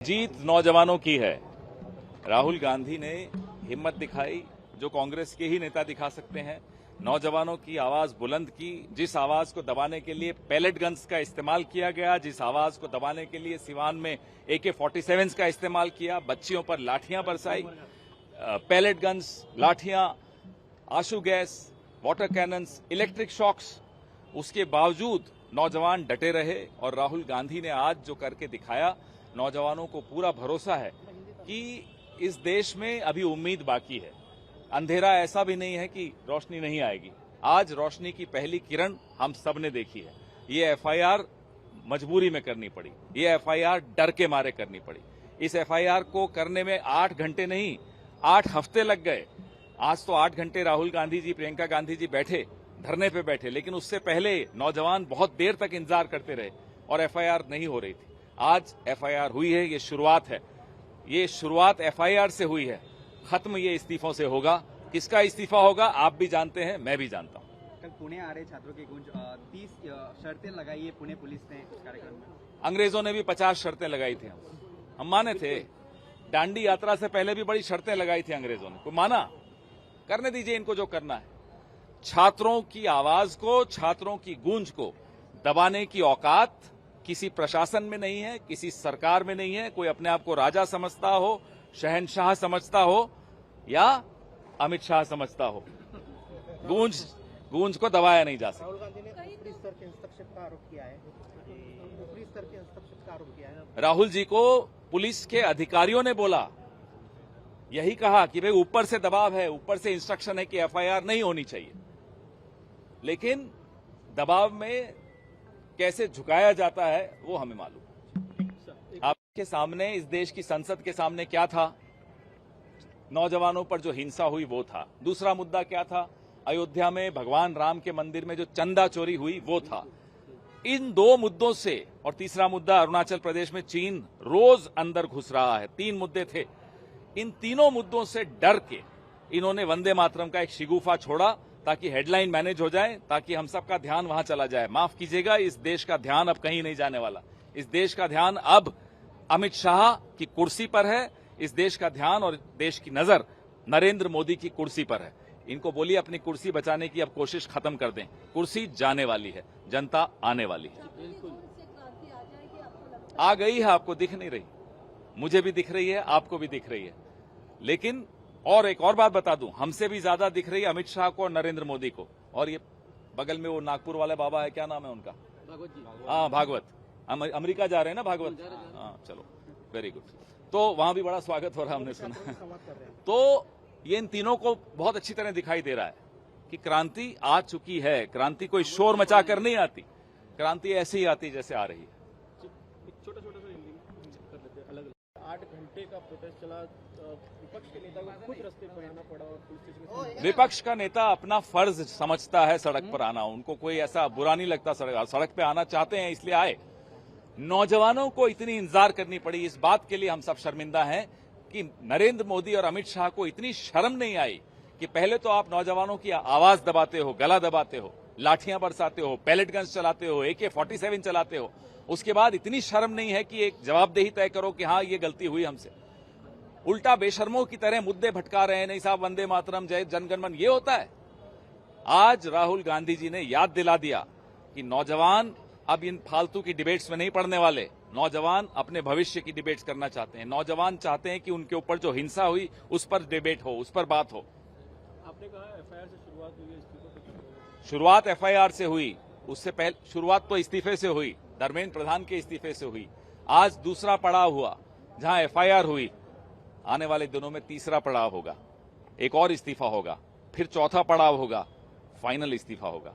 जीत नौजवानों की है। राहुल गांधी ने हिम्मत दिखाई जो कांग्रेस के ही नेता दिखा सकते हैं। नौजवानों की आवाज बुलंद की, जिस आवाज को दबाने के लिए पैलेट गन्स का इस्तेमाल किया गया, जिस आवाज को दबाने के लिए सिवान में AK-47 का इस्तेमाल किया, बच्चियों पर लाठियां बरसाई, पैलेट गन्स, लाठियां, आंसू gas, water cannons, electric shocks, उसके बावजूद नौजवान डटे रहे। और राहुल गांधी ने आज जो करके दिखाया, नौजवानों को पूरा भरोसा है कि इस देश में अभी उम्मीद बाकी है। अंधेरा ऐसा भी नहीं है कि रोशनी नहीं आएगी। आज रोशनी की पहली किरण हम सब ने देखी है। ये FIR मजबूरी में करनी पड़ी, ये FIR डर के मारे करनी पड़ी। इस FIR को करने में 8 घंटे नहीं 8 हफ्ते लग गए। आज तो 8 घंटे राहुल गांधी जी, प्रियंका गांधी जी बैठे, धरने पे बैठे, लेकिन उससे पहले नौजवान बहुत देर तक इंतजार करते रहे और FIR नहीं हो रही थी। आज FIR हुई है, ये शुरुआत है। ये शुरुआत FIR से हुई है, खत्म ये इस्तीफों से होगा। किसका इस्तीफा होगा आप भी जानते हैं, मैं भी जानता हूं। कल पुणे आ रहे छात्रों की गूंज 30 शर्तें लगाई है पुणे पुलिस ने इस कार्यक्रम में। अंग्रेजों ने भी 50 शर्तें लगाई थी, हम माने थे। दांडी यात्रा से पहले भी बड़ी शर्तें लगाई थी अंग्रेजों ने, कोई माना? करने दीजिए इनको जो करना है। छात्रों की आवाज को, छात्रों की गूंज को दबाने की औकात किसी प्रशासन में नहीं है, किसी सरकार में नहीं है। कोई अपने आप को राजा समझता हो, शहनशाह समझता हो या अमित शाह समझता हो, गूंज को दबाया नहीं जा सकता। राहुल गांधी ने ऊपरी स्तर के हस्तक्षेप का आरोप किया है, ऊपरी स्तर के हस्तक्षेप का आरोप किया है। राहुल जी को पुलिस के अधिकारियों ने बोला, यही कहा कि भाई ऊपर से दबाव है, ऊपर से इंस्ट्रक्शन है कि FIR नहीं होनी चाहिए। लेकिन दबाव में कैसे झुकाया जाता है वो हमें मालूम। आपके सामने, इस देश की संसद के सामने क्या था? नौजवानों पर जो हिंसा हुई वो था। दूसरा मुद्दा क्या था? अयोध्या में भगवान राम के मंदिर में जो चंदा चोरी हुई वो था। इन 2 मुद्दों से, और तीसरा मुद्दा अरुणाचल प्रदेश में चीन रोज अंदर घुस रहा है। 3 मुद्दे थे। इन तीनों मुद्दों से डर के इन्होंने वंदे मातरम का एक शिगुफा छोड़ा ताकि हेडलाइन मैनेज हो जाए, ताकि हम सबका ध्यान वहां चला जाए। माफ कीजिएगा, इस देश का ध्यान अब कहीं नहीं जाने वाला। इस देश का ध्यान अब अमित शाह की कुर्सी पर है। इस देश का ध्यान और देश की नजर नरेंद्र मोदी की कुर्सी पर है। इनको बोलिए अपनी कुर्सी बचाने की अब कोशिश खत्म कर दें। कुर्सी जाने वाली है, जनता आने वाली है। आ गई है, आपको दिख नहीं रही, मुझे भी दिख रही है, आपको भी दिख रही है। लेकिन और एक और बात बता दूं, हमसे भी ज्यादा दिख रही है अमित शाह को और नरेंद्र मोदी को। और ये बगल में वो नागपुर वाले बाबा है, क्या नाम है उनका? भागवत जी। हाँ, भागवत। अमेरिका जा रहे हैं ना भागवत? हाँ, चलो, वेरी गुड। तो वहां भी बड़ा स्वागत हो रहा है, हमने सुना। तो ये इन तीनों को बहुत अच्छी तरह दिखाई दे रहा है कि क्रांति आ चुकी है। क्रांति कोई शोर मचा कर नहीं आती, क्रांति ऐसे ही आती जैसे आ रही है। छोटा छोटा सा हिंदी कर लेते हैं, अलग 8 घंटे का प्रोटेस्ट चला, विपक्ष के नेता को खुद रास्ते पर आना पड़ा और पुलिस स्टेशन में। विपक्ष का नेता अपना फर्ज समझता है सड़क पर आना, उनको कोई ऐसा बुरा नहीं लगता। सड़क पे आना चाहते हैं इसलिए आए। नौजवानों को इतनी इंतजार करनी पड़ी, इस बात के लिए हम सब शर्मिंदा हैं कि नरेंद्र मोदी और अमित शाह को इतनी शर्म नहीं आई कि पहले तो आप नौजवानों की आवाज दबाते हो, गला दबाते हो, लाठियां बरसाते हो, पैलेट गन्स चलाते हो, AK-47 चलाते हो। उसके बाद इतनी शर्म नहीं है कि एक जवाबदेही तय करो कि हाँ ये गलती हुई हमसे। उल्टा बेशर्मों की तरह मुद्दे भटका रहे हैं। नहीं साहब, वंदे मातरम, जय जनगणमन, ये होता है। आज राहुल गांधी जी ने याद दिला दिया कि नौजवान अब इन फालतू की डिबेट्स में नहीं पड़ने वाले। नौजवान अपने भविष्य की डिबेट्स करना चाहते हैं। नौजवान चाहते हैं कि उनके ऊपर जो हिंसा हुई उस पर डिबेट हो, उस पर बात हो। आपने कहा FIR से शुरुआत हुई है, शुरुआत FIR से हुई, उससे पहले शुरुआत तो इस्तीफे से हुई, धर्मेंद्र प्रधान के इस्तीफे से हुई। आज दूसरा पड़ाव हुआ जहां FIR हुई। आने वाले दिनों में तीसरा पड़ाव होगा, एक और इस्तीफा होगा, फिर चौथा पड़ाव होगा, फाइनल इस्तीफा होगा।